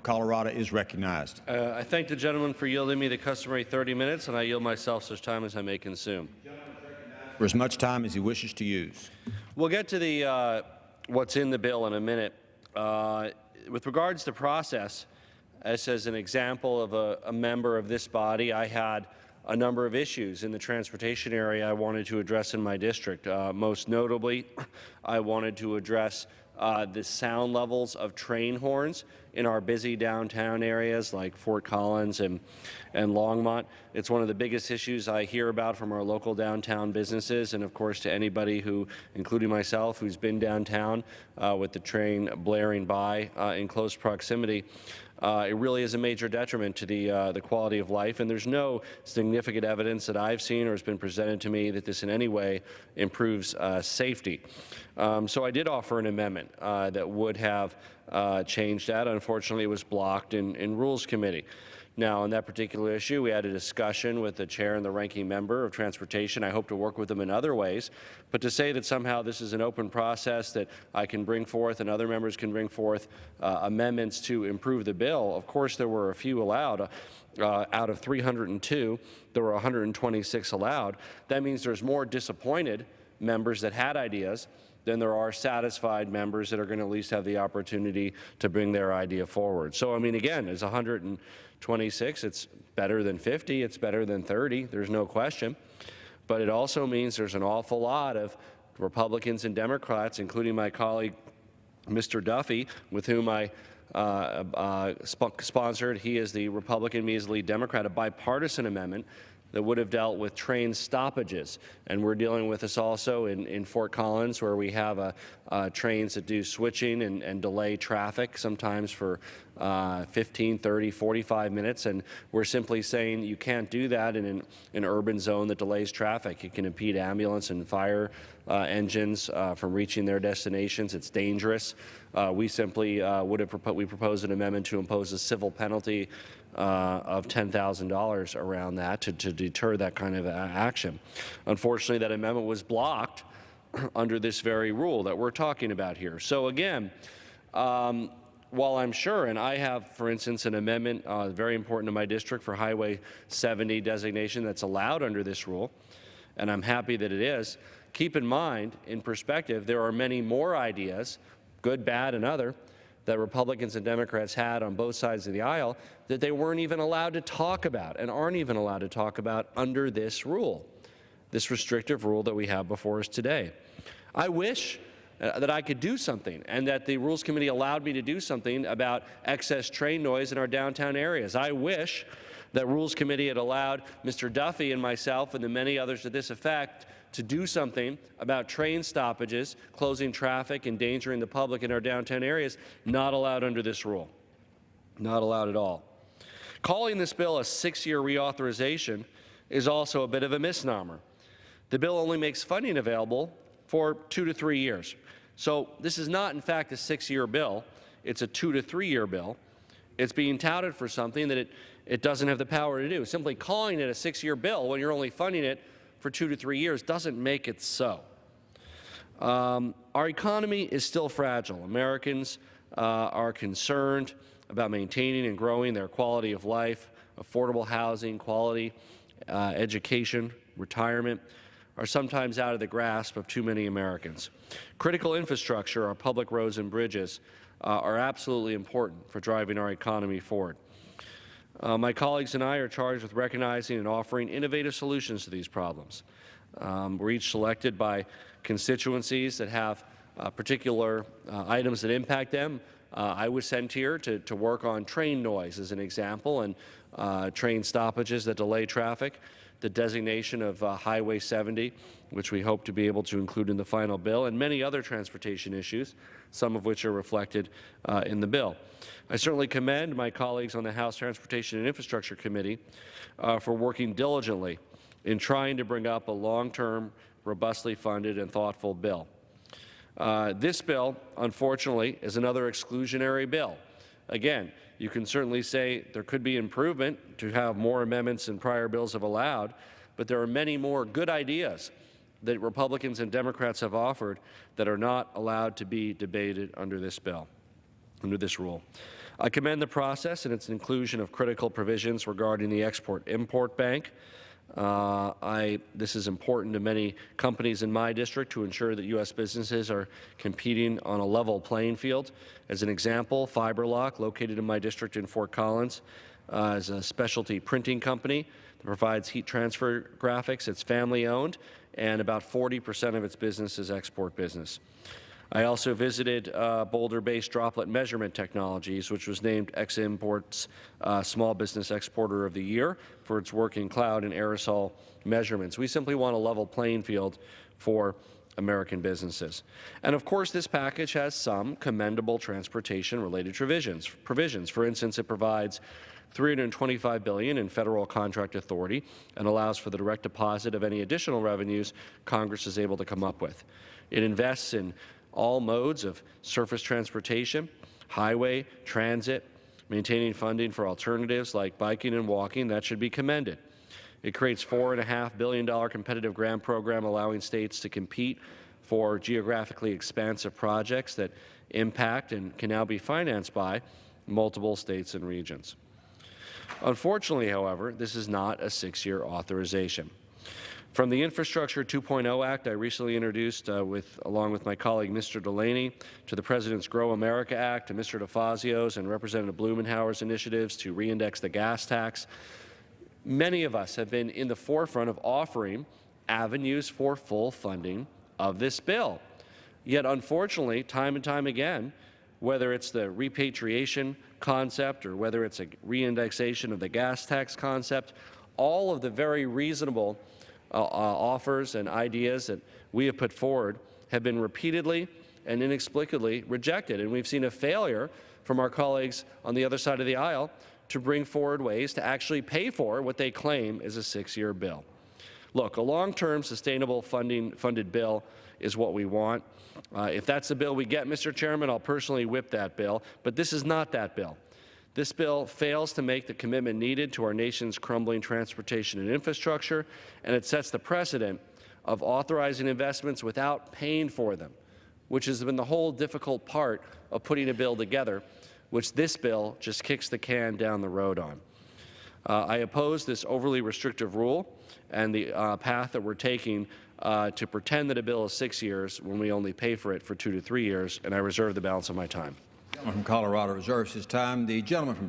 Colorado is recognized. I thank the gentleman for yielding me the customary 30 minutes, and I yield myself such time as I may consume. For as much time as he wishes to use. We'll get to the what's in the bill in a minute. With regards to process, as an example of a member of this body, I had a number of issues in the transportation area I wanted to address in my district. Most notably, I wanted to address the sound levels of train horns in our busy downtown areas like Fort Collins and Longmont. It's one of the biggest issues I hear about from our local downtown businesses, and of course to anybody who, including myself, who's been downtown with the train blaring by in close proximity. It really is a major detriment to the quality of life, and there's no significant evidence that I've seen or has been presented to me that this in any way improves safety. So I did offer an amendment that would have changed that. Unfortunately, it was blocked in Rules Committee. Now, on that particular issue, we had a discussion with the chair and the ranking member of Transportation. I hope to work with them in other ways. But to say that somehow this is an open process that I can bring forth and other members can bring forth amendments to improve the bill, of course there were a few allowed. Out of 302, there were 126 allowed. That means there's more disappointed members that had ideas than there are satisfied members that are going to at least have the opportunity to bring their idea forward. So, I mean, again, it's 126. It's better than 50. It's better than 30. There's no question. But it also means there's an awful lot of Republicans and Democrats, including my colleague, Mr. Duffy, with whom I sponsored. He is the Republican, me as the lead Democrat, a bipartisan amendment that would have dealt with train stoppages. And we're dealing with this also in Fort Collins, where we have trains that do switching and delay traffic, sometimes for 15, 30, 45 minutes. And we're simply saying you can't do that in an urban zone that delays traffic. It can impede ambulance and fire engines from reaching their destinations. It's dangerous. We simply we proposed an amendment to impose a civil penalty of $10,000 around that to deter that kind of action. Unfortunately, that amendment was blocked under this very rule that we're talking about here. So again, while I'm sure, and I have, for instance, an amendment very important to my district for Highway 70 designation that's allowed under this rule, and I'm happy that it is, keep in mind, in perspective, there are many more ideas, good, bad, and other, that Republicans and Democrats had on both sides of the aisle that they weren't even allowed to talk about and aren't even allowed to talk about under this rule, this restrictive rule that we have before us today. I wish that I could do something and that the Rules Committee allowed me to do something about excess train noise in our downtown areas. I wish that Rules Committee had allowed Mr. Duffy and myself and the many others to this effect to do something about train stoppages, closing traffic, endangering the public in our downtown areas. Not allowed under this rule. Not allowed at all. Calling this bill a 6-year reauthorization is also a bit of a misnomer. The bill only makes funding available for 2 to 3 years. So this is not, in fact, a 6-year bill. It's a 2 to 3 year bill. It's being touted for something that it doesn't have the power to do. Simply calling it a 6-year bill when you're only funding it for 2 to 3 years doesn't make it so. Our economy is still fragile. Americans are concerned about maintaining and growing their quality of life. Affordable housing, quality education, retirement are sometimes out of the grasp of too many Americans. Critical infrastructure, our public roads and bridges, are absolutely important for driving our economy forward. My colleagues and I are charged with recognizing and offering innovative solutions to these problems. We're each selected by constituencies that have particular items that impact them. I was sent here to work on train noise as an example, and train stoppages that delay traffic, the designation of Highway 70, which we hope to be able to include in the final bill, and many other transportation issues, some of which are reflected in the bill. I certainly commend my colleagues on the House Transportation and Infrastructure Committee for working diligently in trying to bring up a long-term, robustly funded and thoughtful bill. This bill, unfortunately, is another exclusionary bill. Again, you can certainly say there could be improvement to have more amendments than prior bills have allowed, but there are many more good ideas that Republicans and Democrats have offered that are not allowed to be debated under this bill, under this rule. I commend the process and its inclusion of critical provisions regarding the Export-Import Bank. This is important to many companies in my district to ensure that U.S. businesses are competing on a level playing field. As an example, Fiberlock, located in my district in Fort Collins, is a specialty printing company that provides heat transfer graphics. It's family-owned, and about 40% of its business is export business. I also visited Boulder-based Droplet Measurement Technologies, which was named X-Import's Small Business Exporter of the Year for its work in cloud and aerosol measurements. We simply want a level playing field for American businesses. And of course, this package has some commendable transportation-related provisions. For instance, it provides $325 billion in federal contract authority and allows for the direct deposit of any additional revenues Congress is able to come up with. It invests in all modes of surface transportation, highway, transit, maintaining funding for alternatives like biking and walking. That should be commended. It creates $4.5 billion competitive grant program allowing states to compete for geographically expansive projects that impact and can now be financed by multiple states and regions. Unfortunately, however, this is not a 6-year authorization. From the Infrastructure 2.0 Act I recently introduced along with my colleague Mr. Delaney, to the President's Grow America Act, to Mr. DeFazio's and Representative Blumenauer's initiatives to reindex the gas tax, many of us have been in the forefront of offering avenues for full funding of this bill. Yet, unfortunately, time and time again, whether it's the repatriation concept or whether it's a reindexation of the gas tax concept, all of the very reasonable offers and ideas that we have put forward have been repeatedly and inexplicably rejected. And we've seen a failure from our colleagues on the other side of the aisle to bring forward ways to actually pay for what they claim is a 6-year bill. Look, a long-term sustainable funded bill is what we want. If that's the bill we get, Mr. Chairman, I'll personally whip that bill. But this is not that bill. This bill fails to make the commitment needed to our nation's crumbling transportation and infrastructure, and it sets the precedent of authorizing investments without paying for them, which has been the whole difficult part of putting a bill together, which this bill just kicks the can down the road on. I oppose this overly restrictive rule and the path that we're taking to pretend that a bill is 6 years when we only pay for it for 2 to 3 years, and I reserve the balance of my time. The gentleman from Colorado reserves his time. The gentleman from